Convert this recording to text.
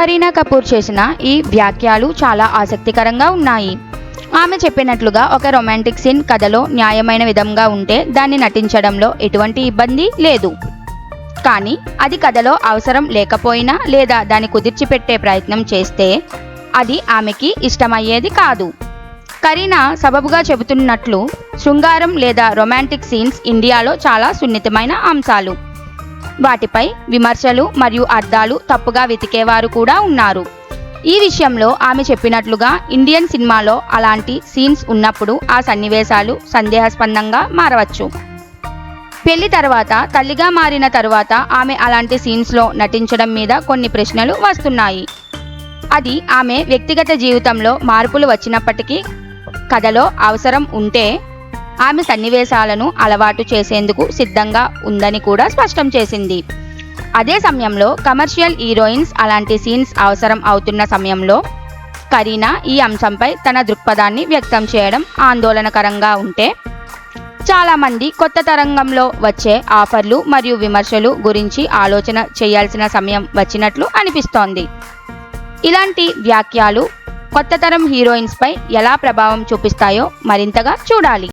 కరీనా కపూర్ చేసిన ఈ వ్యాఖ్యలు చాలా ఆసక్తికరంగా ఉన్నాయి. ఆమె చెప్పినట్లుగా ఒక రొమాంటిక్ సీన్ కథలో న్యాయమైన విధంగా ఉంటే దాన్ని నటించడంలో ఎటువంటి ఇబ్బంది లేదు. కానీ అది కథలో అవసరం లేకపోయినా లేదా దాన్ని కుదిర్చిపెట్టే ప్రయత్నం చేస్తే అది ఆమెకి ఇష్టమయ్యేది కాదు. కరీనా సబబుగా చెబుతున్నట్లు శృంగారం లేదా రొమాంటిక్ సీన్స్ ఇండియాలో చాలా సున్నితమైన అంశాలు. వాటిపై విమర్శలు మరియు అర్థాలు తప్పుగా వెతికేవారు కూడా ఉన్నారు. ఈ విషయంలో ఆమె చెప్పినట్లుగా ఇండియన్ సినిమాలో అలాంటి సీన్స్ ఉన్నప్పుడు ఆ సన్నివేశాలు సందేహాస్పదంగా మారవచ్చు. పెళ్లి తర్వాత తల్లిగా మారిన తరువాత ఆమె అలాంటి సీన్స్లో నటించడం మీద కొన్ని ప్రశ్నలు వస్తున్నాయి. అది ఆమె వ్యక్తిగత జీవితంలో మార్పులు వచ్చినప్పటికీ కథలో అవసరం ఉంటే ఆమె సన్నివేశాలను అలవాటు చేసేందుకు సిద్ధంగా ఉందని కూడా స్పష్టం చేసింది. అదే సమయంలో కమర్షియల్ హీరోయిన్స్ అలాంటి సీన్స్ అవసరం అవుతున్న సమయంలో కరీనా ఈ అంశంపై తన దృక్పథాన్ని వ్యక్తం చేయడం ఆందోళనకరంగా ఉంటే చాలామంది కొత్త తరంగంలో వచ్చే ఆఫర్లు మరియు విమర్శలు గురించి ఆలోచన చేయాల్సిన సమయం వచ్చినట్లు అనిపిస్తోంది. ఇలాంటి వ్యాఖ్యలు కొత్త తరం హీరోయిన్స్పై ఎలా ప్రభావం చూపిస్తాయో మరింతగా చూడాలి.